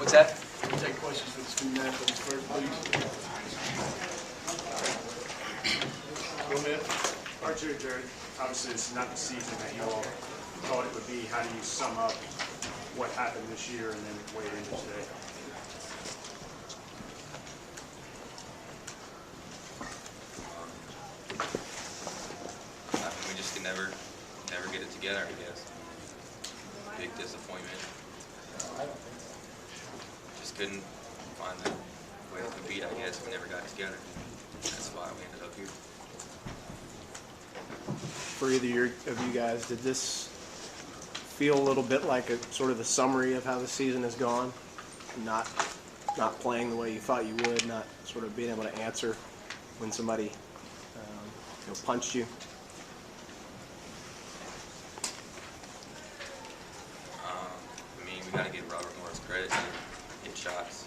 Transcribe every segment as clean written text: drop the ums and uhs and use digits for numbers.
What's that? We'll take questions for the student athletes first, please. Go ahead. Archie or Jarrod, obviously this is not the season that you all thought it would be. How do you sum up what happened this year and then where you're into today? I mean, we just could never get it together, I guess. Big disappointment. Just couldn't find the way to compete, I guess. We never got it together. That's why we ended up here. For either of you guys, did this feel a little bit like a sort of the summary of how the season has gone? Not playing the way you thought you would, not sort of being able to answer when somebody punched you? I mean, we got to give Robert Morris credit to hit shots.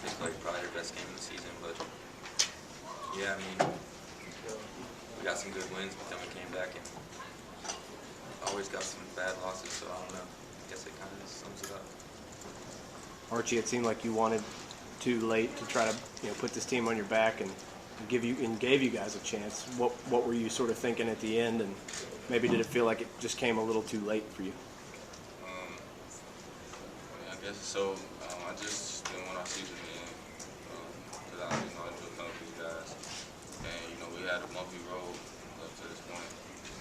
They played probably their best game of the season, but yeah, I mean, we got some good wins, but then we came back and always got some bad losses, so I don't know. I guess it kind of sums it up. Archie, it seemed like you wanted too late to try to put this team on your back and gave you guys a chance. What were you sort of thinking at the end, and maybe did it feel like it just came a little too late for you? I guess so. I just didn't want our season to end because I didn't know I was done with these guys, and we had a bumpy road up to this point,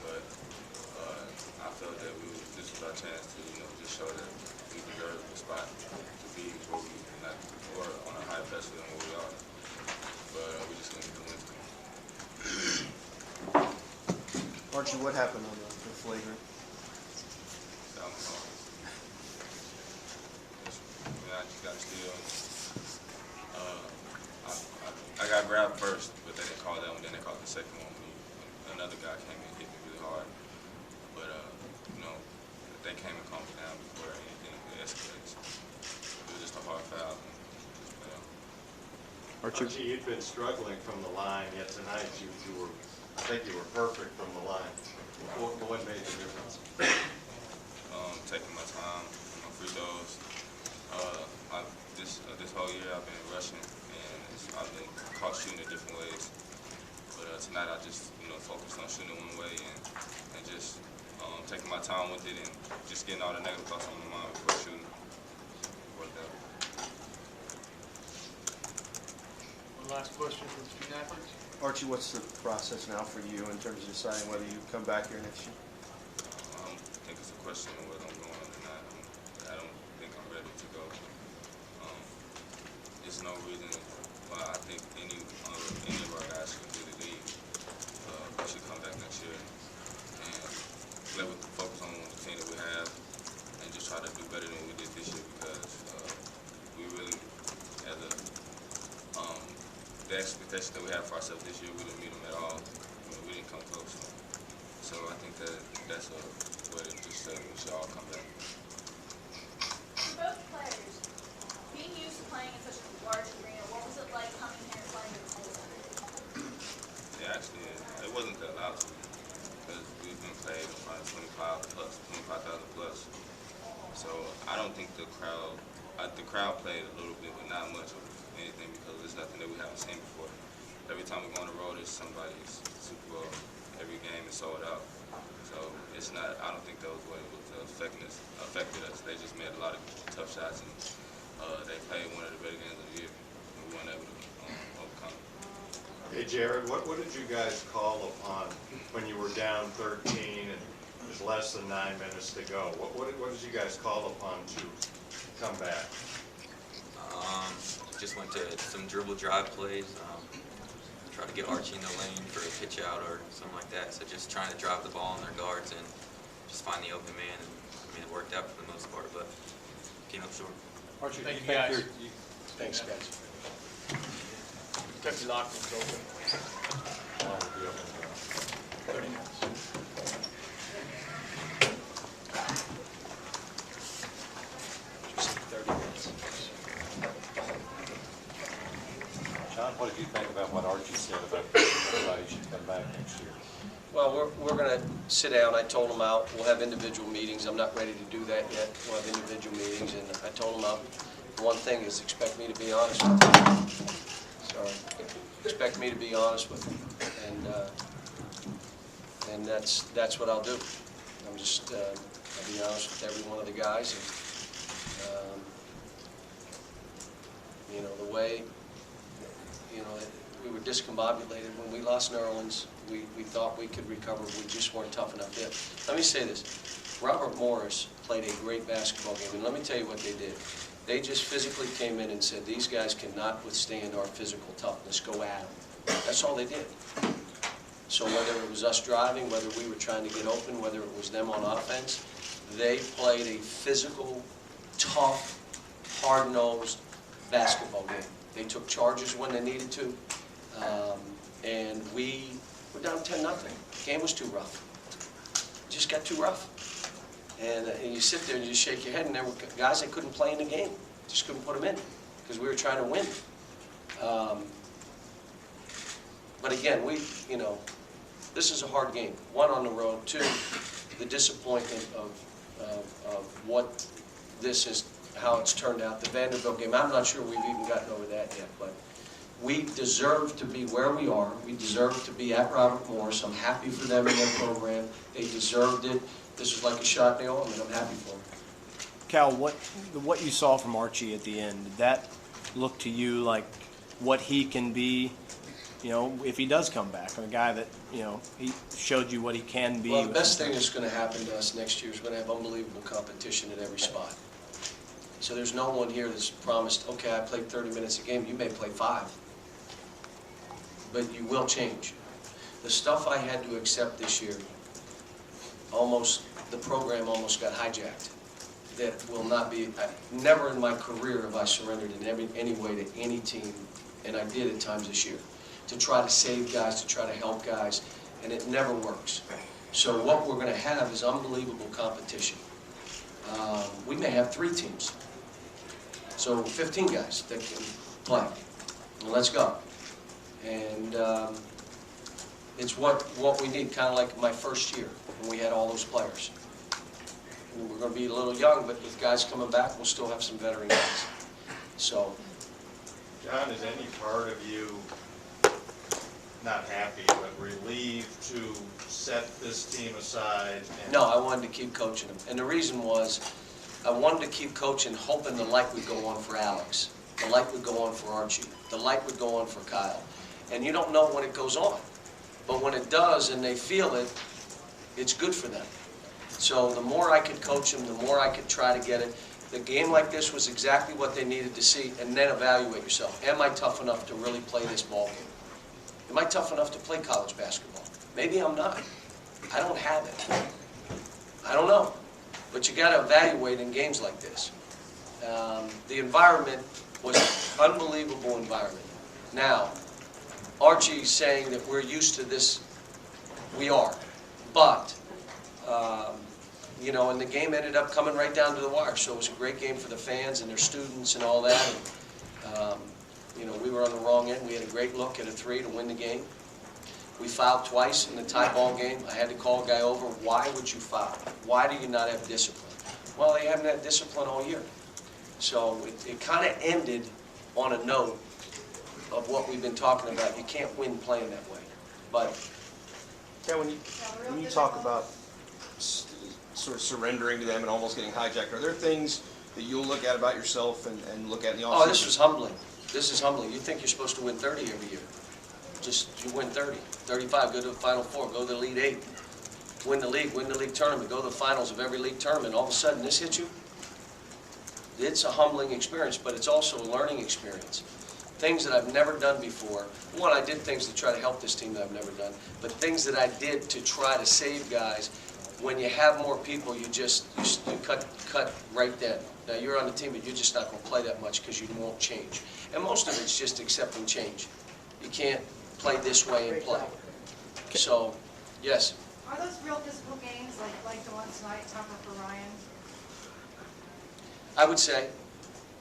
but I felt that this was our chance to just show that we deserve the spot to be where we're on a higher pedestal than where we are. But we just couldn't get the wins. Archie, what happened on the flagrant? I just got steal. I got grabbed first, but they didn't call that one. Then they called the second one. Another guy came and hit me really hard. But they came and calmed me down before anything escalated. It was just a hard foul. Archie, you've been struggling from the line, yet tonight I think you were perfect from the line. What made the difference? Taking my time, my free throws. This whole year I've been rushing, and I've been caught shooting in different ways. But tonight I just focused on shooting one way and just taking my time with it and just getting all the negative thoughts on my mind before shooting. Worked out. One last question for the student athletes. Archie, what's the process now for you in terms of deciding whether you come back here next year? I think it's a question of whether I'm going or not. I don't think I'm ready to go. There's no reason why I think any of our guys should really leave. We should come back next year and focus on the team that we have and just try to do better than we did this year, because we really, as the expectations that we had for ourselves this year, we didn't meet them at all. We didn't come close. So I think that's a way to just say we should all come back. Both players, being used to playing in such a large arena, what was it like coming here and playing in the Polson? Yeah, actually, it wasn't that loud to me because we've been playing in front of 25,000 plus. So I don't think the crowd played a little bit, but not much of anything, because it's nothing that we haven't seen before. Every time we go on the road, it's somebody's Super Bowl. Every game is sold out. So it's not. I don't think that was what it was affected us. They just made a lot of tough shots, and they played one of the better games of the year, and we weren't able to overcome it. Hey, Jarrod, what did you guys call upon when you were down 13 and there's less than 9 minutes to go? What did you guys call upon to come back? Just went to some dribble drive plays. Try to get Archie in the lane for a pitch out or something like that. So just trying to drive the ball on their guards and just find the open man. And I mean, it worked out for the most part, but came up short. Archie, thank you guys. Thanks, guys. Kept your locker rooms open. 30 minutes. Just 30 minutes. John, what did you think about what Archie said about everybody should come back next year? Well, we're going to sit down. I told them out. We'll have individual meetings. I'm not ready to do that yet. We'll have individual meetings, and I told them one thing is expect me to be honest with you. Sorry. Expect me to be honest with you. And that's what I'll do. I'm just, I'll be honest with every one of the guys. And, you know, the way, you know, we were discombobulated when we lost Nerlens. We thought we could recover, but we just weren't tough enough yet. Let me say this. Robert Morris played a great basketball game, and let me tell you what they did. They just physically came in and said, these guys cannot withstand our physical toughness. Go at them. That's all they did. So whether it was us driving, whether we were trying to get open, whether it was them on offense, they played a physical, tough, hard-nosed basketball game. They took charges when they needed to, and we were down 10-0. The game was too rough. It just got too rough. And you sit there and you just shake your head, and there were guys that couldn't play in the game. Just couldn't put them in because we were trying to win. But again, you know, this is a hard game. One, on the road. Two, the disappointment of what this is, how it's turned out. The Vanderbilt game, I'm not sure we've even gotten over that yet, but we deserve to be where we are. We deserve to be at Robert Morris. I'm happy for them in their program. They deserved it. This was like a shot in the arm, and I'm happy for them. Cal, what you saw from Archie at the end, did that look to you like what he can be, you know, if he does come back? A guy that, you know, he showed you what he can be. Well, the best thing that's going to happen to us next year is we're going to have unbelievable competition at every spot. So there's no one here that's promised, okay, I played 30 minutes a game, you may play 5. But you will change. The stuff I had to accept this year, the program almost got hijacked. That will not be, never in my career have I surrendered in any way to any team, and I did at times this year, to try to save guys, to try to help guys, and it never works. So what we're going to have is unbelievable competition. We may have 3 teams, so 15 guys that can play. Well, let's go. And it's what we need, kind of like my first year when we had all those players. And we're going to be a little young, but with guys coming back, we'll still have some veteran guys. So, John, is any part of you not happy, but relieved to set this team aside? no, I wanted to keep coaching them. And the reason was, I wanted to keep coaching, hoping the light would go on for Alex. The light would go on for Archie. The light would go on for Kyle. And you don't know when it goes on. But when it does and they feel it, it's good for them. So the more I could coach them, the more I could try to get it. The game like this was exactly what they needed to see, and then evaluate yourself. Am I tough enough to really play this ball game? Am I tough enough to play college basketball? Maybe I'm not. I don't have it. I don't know. But you got to evaluate in games like this. The environment was an unbelievable environment. Now, Archie's saying that we're used to this. We are. But, you know, and the game ended up coming right down to the wire. So it was a great game for the fans and their students and all that. And, you know, we were on the wrong end. We had a great look at a 3 to win the game. We fouled twice in the tie ball game. I had to call a guy over. Why would you foul? Why do you not have discipline? Well, they haven't had discipline all year. So it kind of ended on a note of what we've been talking about. You can't win playing that way. But Yeah, when you talk about sort of surrendering to them and almost getting hijacked, are there things that you'll look at about yourself and look at in the offseason? oh, this was humbling. This is humbling. You think you're supposed to win 30 every year. Just you win 30, 35, go to the Final Four, go to the Elite 8, win the league tournament, go to the finals of every league tournament. All of a sudden, this hits you. It's a humbling experience, but it's also a learning experience. Things that I've never done before. One, I did things to try to help this team that I've never done, but things that I did to try to save guys. When you have more people, you cut right then. Now you're on the team, but you're just not going to play that much because you won't change. And most of it's just accepting change. You can't play this way and play. So, yes. Are those real physical games like the one tonight, tougher for Ryan? I would say,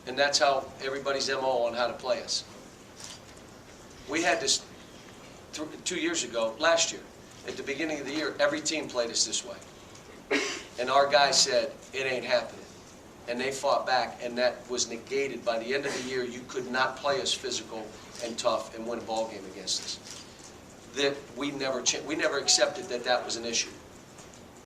and that's how everybody's MO on how to play us. We had this 2 years ago, last year, at the beginning of the year, every team played us this way. And our guy said, it ain't happening. and they fought back, and that was negated. By the end of the year, you could not play us physical and tough and win a ball game against us. That we never accepted that that was an issue.